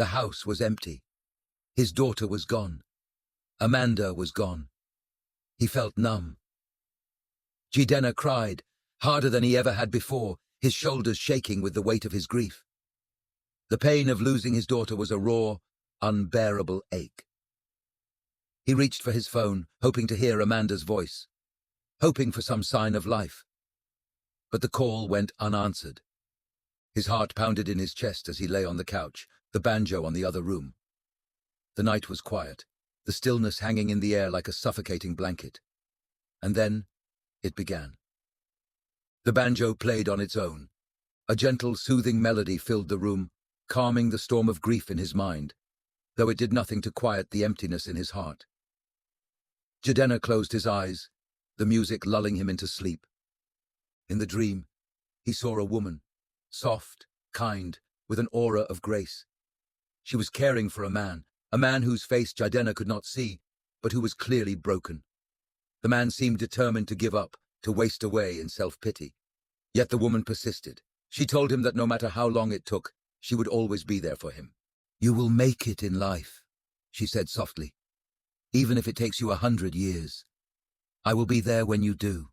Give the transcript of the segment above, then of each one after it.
The house was empty. His daughter was gone. Amanda was gone. He felt numb. Jidenna cried, harder than he ever had before, his shoulders shaking with the weight of his grief. The pain of losing his daughter was a raw, unbearable ache. He reached for his phone, hoping to hear Amanda's voice, hoping for some sign of life. But the call went unanswered. His heart pounded in his chest as he lay on the couch, the banjo on the other room. The night was quiet, the stillness hanging in the air like a suffocating blanket. And then it began. The banjo played on its own. A gentle, soothing melody filled the room, calming the storm of grief in his mind, though it did nothing to quiet the emptiness in his heart. Jidenna closed his eyes, the music lulling him into sleep. In the dream, he saw a woman, soft, kind, with an aura of grace. She was caring for a man whose face Jidenna could not see, but who was clearly broken. The man seemed determined to give up, to waste away in self-pity. Yet the woman persisted. She told him that no matter how long it took, she would always be there for him. "You will make it in life," she said softly. "Even if it takes you 100 years. I will be there when you do."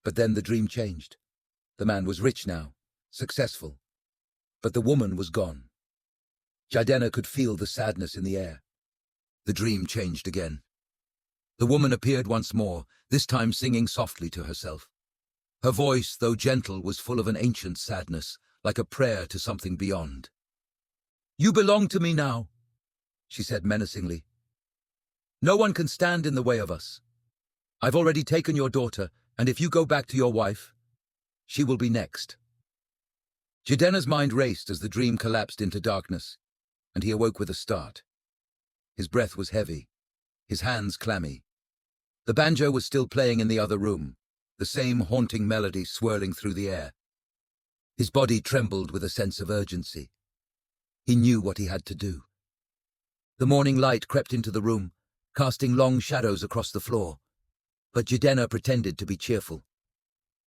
But then the dream changed. The man was rich now, successful. But the woman was gone. Jidenna could feel the sadness in the air. The dream changed again. The woman appeared once more, this time singing softly to herself. Her voice, though gentle, was full of an ancient sadness, like a prayer to something beyond. "You belong to me now," she said menacingly. "No one can stand in the way of us. I've already taken your daughter, and if you go back to your wife, she will be next." Jidenna's mind raced as the dream collapsed into darkness, and he awoke with a start. His breath was heavy, his hands clammy. The banjo was still playing in the other room, the same haunting melody swirling through the air. His body trembled with a sense of urgency. He knew what he had to do. The morning light crept into the room, casting long shadows across the floor. But Jidenna pretended to be cheerful.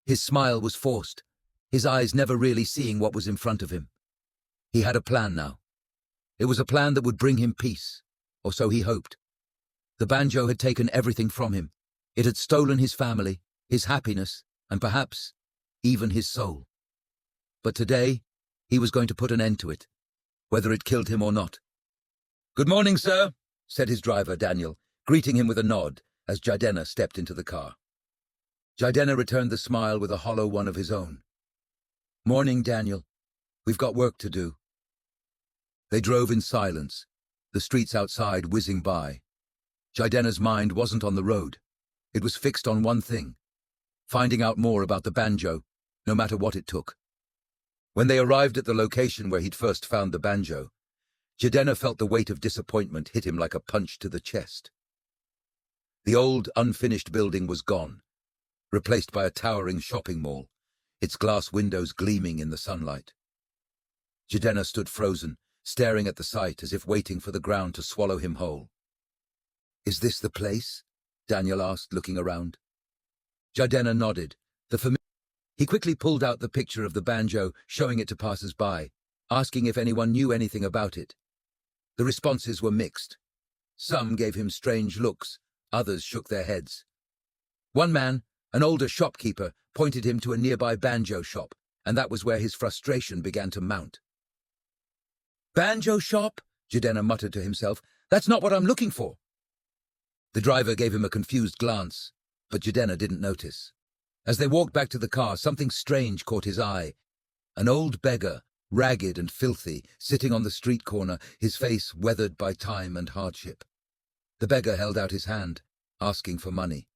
His smile was forced, his eyes never really seeing what was in front of him. He had a plan now. It was a plan that would bring him peace, or so he hoped. The banjo had taken everything from him. It had stolen his family, his happiness, and perhaps even his soul. But today, he was going to put an end to it, whether it killed him or not. "Good morning, sir," said his driver, Daniel, greeting him with a nod as Jidenna stepped into the car. Jidenna returned the smile with a hollow one of his own. "Morning, Daniel. We've got work to do." They drove in silence, the streets outside whizzing by. Jidenna's mind wasn't on the road. It was fixed on one thing: finding out more about the banjo, no matter what it took. When they arrived at the location where he'd first found the banjo, Jidenna felt the weight of disappointment hit him like a punch to the chest. The old, unfinished building was gone, replaced by a towering shopping mall, its glass windows gleaming in the sunlight. Jidenna stood frozen, staring at the sight as if waiting for the ground to swallow him whole. "Is this the place?" Daniel asked, looking around. Jidenna nodded. He quickly pulled out the picture of the banjo, showing it to passers-by, asking if anyone knew anything about it. The responses were mixed. Some gave him strange looks, others shook their heads. One man, an older shopkeeper, pointed him to a nearby banjo shop, and that was where his frustration began to mount. "Banjo shop?" Jidenna muttered to himself. "That's not what I'm looking for." The driver gave him a confused glance, but Jidenna didn't notice. As they walked back to the car, something strange caught his eye. An old beggar, ragged and filthy, sitting on the street corner, his face weathered by time and hardship. The beggar held out his hand, asking for money.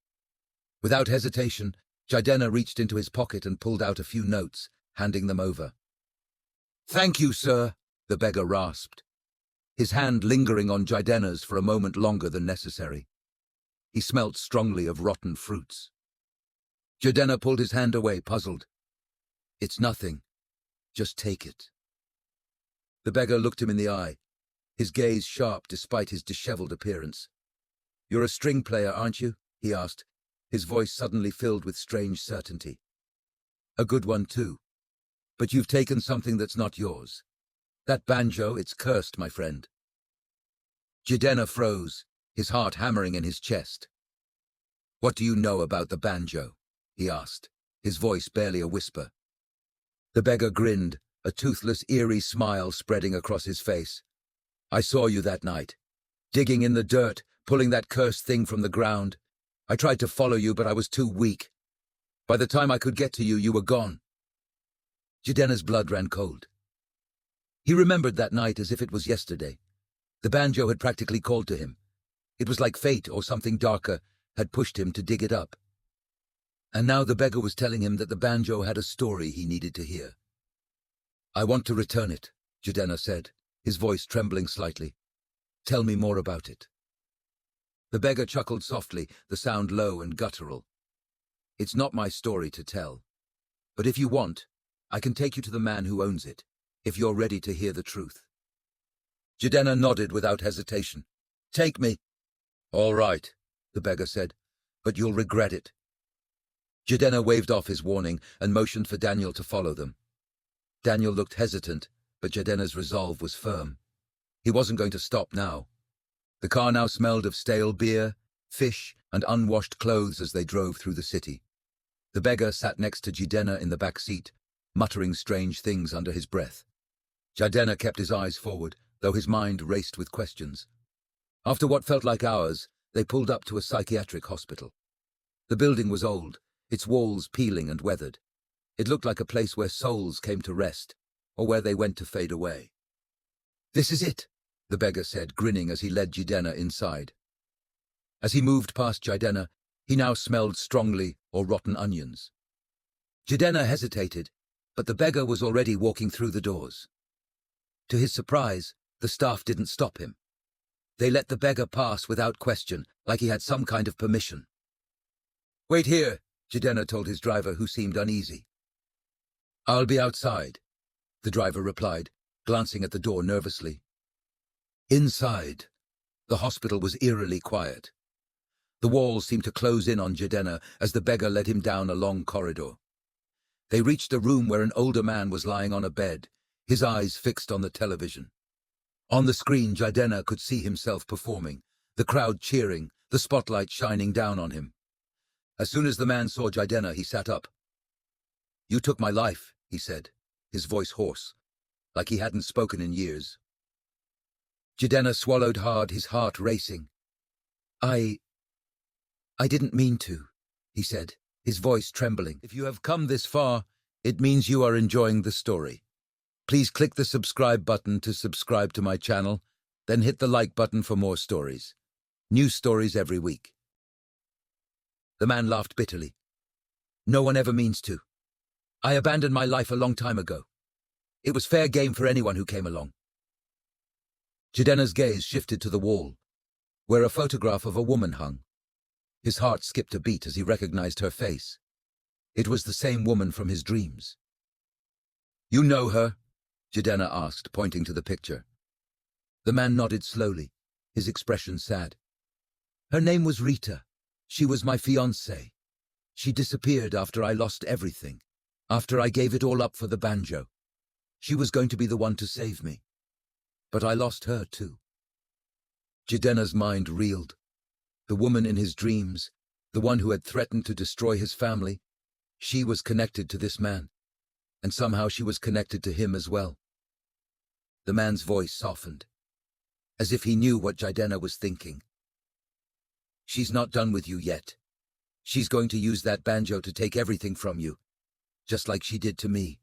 Without hesitation, Jidenna reached into his pocket and pulled out a few notes, handing them over. "Thank you, sir," the beggar rasped, his hand lingering on Jidenna's for a moment longer than necessary. He smelt strongly of rotten fruits. Jidenna pulled his hand away, puzzled. "It's nothing. Just take it." The beggar looked him in the eye, his gaze sharp despite his disheveled appearance. "You're a string player, aren't you?" he asked, his voice suddenly filled with strange certainty. "A good one, too. But you've taken something that's not yours. That banjo, it's cursed, my friend. Jidenna froze, his heart hammering in his chest. What do you know about the banjo? He asked, his voice barely a whisper. The beggar grinned, a toothless, eerie smile spreading across his face. I saw you that night, digging in the dirt, pulling that cursed thing from the ground. I tried to follow you, but I was too weak. By the time I could get to you, you were gone. Jidenna's blood ran cold. He remembered that night as if it was yesterday. The banjo had practically called to him. It was like fate or something darker had pushed him to dig it up. And now the beggar was telling him that the banjo had a story he needed to hear. I want to return it, Jidenna said, his voice trembling slightly. Tell me more about it. The beggar chuckled softly, the sound low and guttural. It's not my story to tell. But if you want, I can take you to the man who owns it, if you're ready to hear the truth. Jidenna nodded without hesitation. Take me. All right, the beggar said, but you'll regret it. Jidenna waved off his warning and motioned for Daniel to follow them. Daniel looked hesitant, but Jidenna's resolve was firm. He wasn't going to stop now. The car now smelled of stale beer, fish, and unwashed clothes as they drove through the city. The beggar sat next to Jidenna in the back seat, muttering strange things under his breath. Jidenna kept his eyes forward, though his mind raced with questions. After what felt like hours, they pulled up to a psychiatric hospital. The building was old, its walls peeling and weathered. It looked like a place where souls came to rest, or where they went to fade away. This is it, the beggar said, grinning as he led Jidenna inside. As he moved past Jidenna, he now smelled strongly of rotten onions. Jidenna hesitated, but the beggar was already walking through the doors. To his surprise, the staff didn't stop him. They let the beggar pass without question, like he had some kind of permission. Wait here, Jidenna told his driver, who seemed uneasy. I'll be outside, the driver replied, glancing at the door nervously. Inside, the hospital was eerily quiet. The walls seemed to close in on Jidenna as the beggar led him down a long corridor. They reached a room where an older man was lying on a bed, his eyes fixed on the television. On the screen, Jidenna could see himself performing, the crowd cheering, the spotlight shining down on him. As soon as the man saw Jidenna, he sat up. You took my life, he said, his voice hoarse, like he hadn't spoken in years. Jidenna swallowed hard, his heart racing. I didn't mean to, he said, his voice trembling. If you have come this far, it means you are enjoying the story. Please click the subscribe button to subscribe to my channel, then hit the like button for more stories. New stories every week. The man laughed bitterly. No one ever means to. I abandoned my life a long time ago. It was fair game for anyone who came along. Jidenna's gaze shifted to the wall, where a photograph of a woman hung. His heart skipped a beat as he recognized her face. It was the same woman from his dreams. You know her? Jidenna asked, pointing to the picture. The man nodded slowly, his expression sad. Her name was Rita. She was my fiancée. She disappeared after I lost everything, after I gave it all up for the banjo. She was going to be the one to save me. But I lost her too. Jidenna's mind reeled. The woman in his dreams, the one who had threatened to destroy his family, she was connected to this man, and somehow she was connected to him as well. The man's voice softened, as if he knew what Jidenna was thinking. She's not done with you yet. She's going to use that banjo to take everything from you, just like she did to me.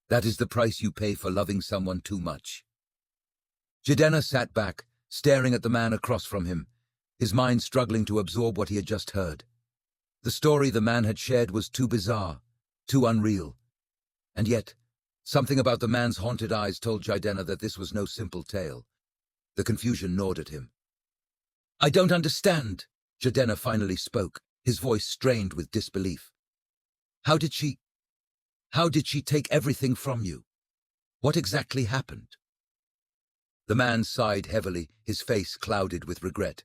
That is the price you pay for loving someone too much. Jidenna sat back, staring at the man across from him, his mind struggling to absorb what he had just heard. The story the man had shared was too bizarre, too unreal. And yet, something about the man's haunted eyes told Jidenna that this was no simple tale. The confusion gnawed at him. I don't understand, Jidenna finally spoke, his voice strained with disbelief. How did she take everything from you? What exactly happened? The man sighed heavily, his face clouded with regret.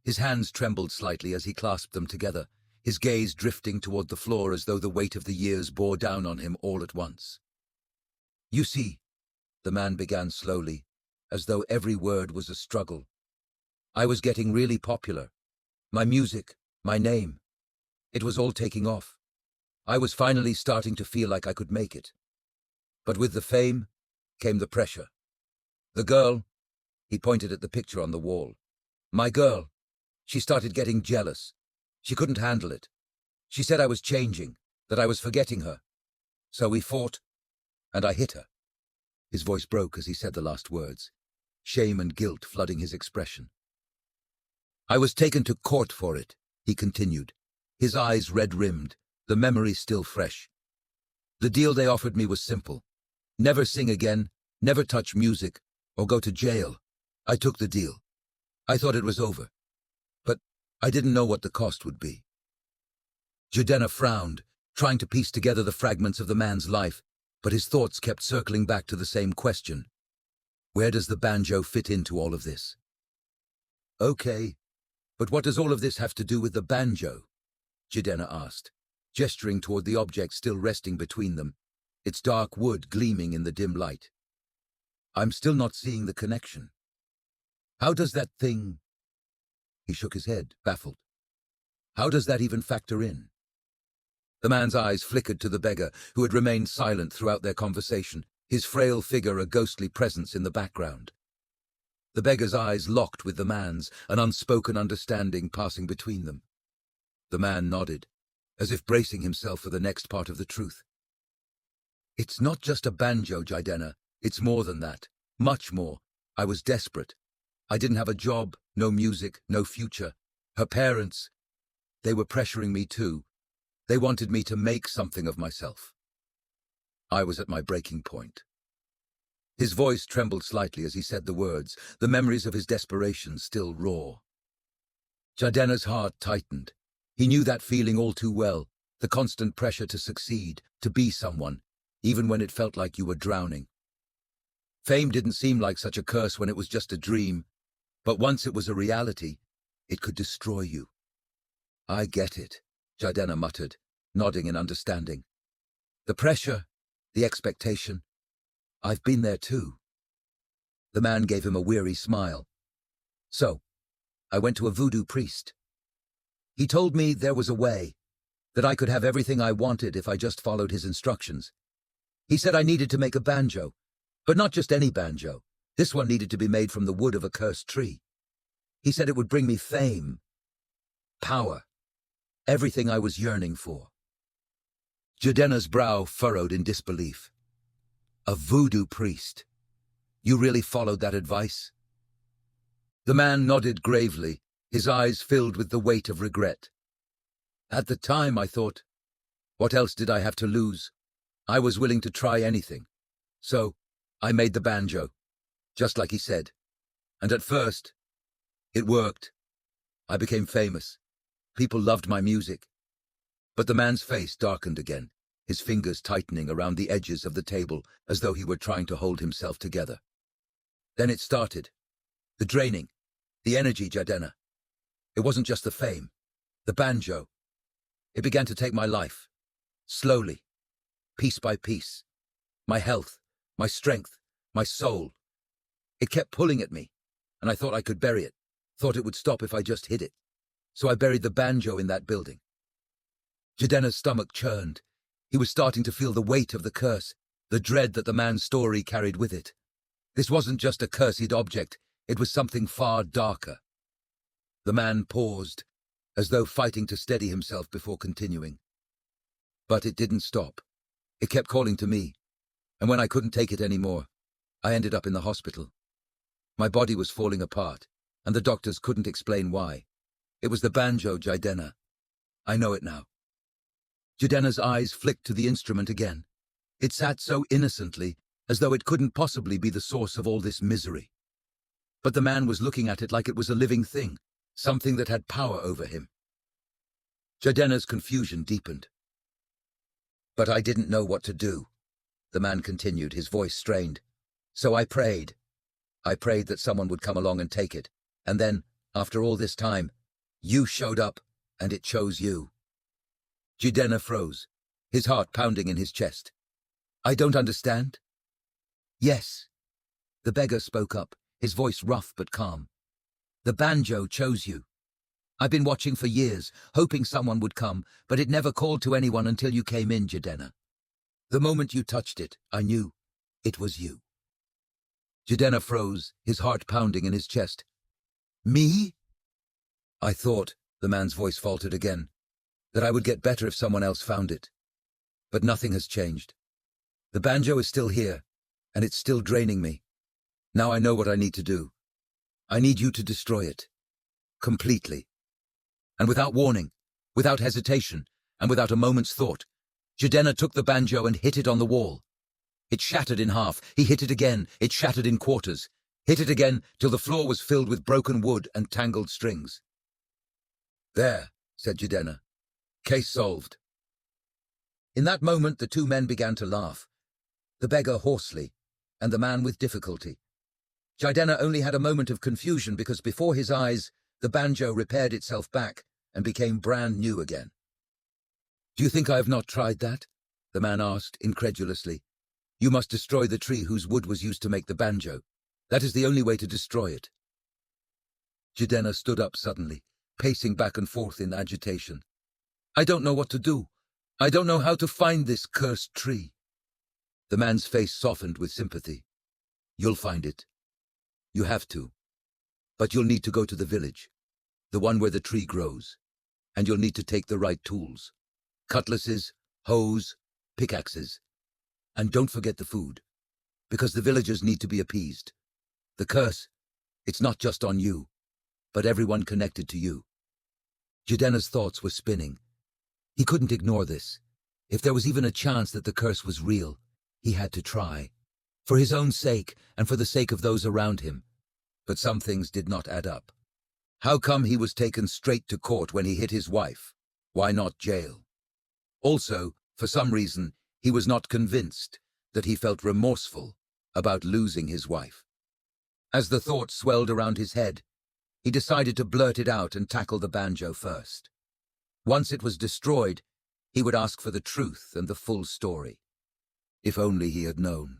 His hands trembled slightly as he clasped them together, his gaze drifting toward the floor as though the weight of the years bore down on him all at once. You see, the man began slowly, as though every word was a struggle. I was getting really popular. My music, my name, it was all taking off. I was finally starting to feel like I could make it. But with the fame came the pressure. The girl, he pointed at the picture on the wall. My girl, she started getting jealous. She couldn't handle it. She said I was changing, that I was forgetting her. So we fought, and I hit her. His voice broke as he said the last words, shame and guilt flooding his expression. I was taken to court for it, he continued, his eyes red-rimmed, the memory still fresh. The deal they offered me was simple. Never sing again, never touch music, or go to jail. I took the deal. I thought it was over. But I didn't know what the cost would be. Jidenna frowned, trying to piece together the fragments of the man's life, but his thoughts kept circling back to the same question. Where does the banjo fit into all of this? Okay, but what does all of this have to do with the banjo? Jidenna asked, gesturing toward the object still resting between them, its dark wood gleaming in the dim light. I'm still not seeing the connection. How does that thing... He shook his head, baffled. How does that even factor in? The man's eyes flickered to the beggar, who had remained silent throughout their conversation, his frail figure a ghostly presence in the background. The beggar's eyes locked with the man's, an unspoken understanding passing between them. The man nodded, as if bracing himself for the next part of the truth. It's not just a banjo, Jidenna. It's more than that. Much more. I was desperate. I didn't have a job, no music, no future. Her parents, they were pressuring me too. They wanted me to make something of myself. I was at my breaking point. His voice trembled slightly as he said the words, the memories of his desperation still raw. Jidenna's heart tightened. He knew that feeling all too well, the constant pressure to succeed, to be someone, even when it felt like you were drowning. Fame didn't seem like such a curse when it was just a dream, but once it was a reality, it could destroy you. I get it, Jidenna muttered, nodding in understanding. The pressure, the expectation, I've been there too. The man gave him a weary smile. So, I went to a voodoo priest. He told me there was a way, that I could have everything I wanted if I just followed his instructions. He said I needed to make a banjo, but not just any banjo. This one needed to be made from the wood of a cursed tree. He said it would bring me fame, power, everything I was yearning for. Jidenna's brow furrowed in disbelief. A voodoo priest. You really followed that advice? The man nodded gravely, his eyes filled with the weight of regret. At the time, I thought, what else did I have to lose? I was willing to try anything. So, I made the banjo, just like he said. And at first, it worked. I became famous. People loved my music. But the man's face darkened again, his fingers tightening around the edges of the table as though he were trying to hold himself together. Then it started. The draining, the energy, Jidenna. It wasn't just the fame, the banjo. It began to take my life, slowly, piece by piece. My health, my strength, my soul. It kept pulling at me, and I thought I could bury it, thought it would stop if I just hid it. So I buried the banjo in that building. Jidenna's stomach churned. He was starting to feel the weight of the curse, the dread that the man's story carried with it. This wasn't just a cursed object, it was something far darker. The man paused, as though fighting to steady himself before continuing. But it didn't stop. It kept calling to me, and when I couldn't take it anymore, I ended up in the hospital. My body was falling apart, and the doctors couldn't explain why. It was the banjo, Jidenna. I know it now. Jidenna's eyes flicked to the instrument again. It sat so innocently, as though it couldn't possibly be the source of all this misery. But the man was looking at it like it was a living thing, something that had power over him. Jidenna's confusion deepened. But I didn't know what to do, the man continued, his voice strained. So I prayed. I prayed that someone would come along and take it. And then, after all this time, you showed up, and it chose you. Jidenna froze, his heart pounding in his chest. I don't understand. Yes, The beggar spoke up, his voice rough but calm. The banjo chose you. I've been watching for years, hoping someone would come, but it never called to anyone until you came in, Jidenna. The moment you touched it, I knew it was you. Jidenna froze, his heart pounding in his chest. Me? I thought, the man's voice faltered again, that I would get better if someone else found it. But nothing has changed. The banjo is still here, and it's still draining me. Now I know what I need to do. I need you to destroy it. Completely. And without warning, without hesitation, and without a moment's thought, Jidenna took the banjo and hit it on the wall. It shattered in half. He hit it again. It shattered in quarters. Hit it again till the floor was filled with broken wood and tangled strings. There, said Jidenna. Case solved. In that moment the two men began to laugh, the beggar hoarsely, and the man with difficulty. Jidenna only had a moment of confusion because before his eyes the banjo repaired itself back and became brand new again. Do you think I have not tried that? The man asked incredulously. You must destroy the tree whose wood was used to make the banjo. That is the only way to destroy it. Jidenna stood up suddenly, pacing back and forth in agitation. I don't know what to do. I don't know how to find this cursed tree. The man's face softened with sympathy. You'll find it. You have to. But you'll need to go to the village, the one where the tree grows, and you'll need to take the right tools. Cutlasses, hoes, pickaxes. And don't forget the food, because the villagers need to be appeased. The curse, it's not just on you, but everyone connected to you. Jidenna's thoughts were spinning. He couldn't ignore this. If there was even a chance that the curse was real, he had to try. For his own sake, and for the sake of those around him. But some things did not add up. How come he was taken straight to court when he hit his wife? Why not jail? Also, for some reason, he was not convinced that he felt remorseful about losing his wife. As the thought swelled around his head, he decided to blurt it out and tackle the banjo first. Once it was destroyed, he would ask for the truth and the full story. If only he had known.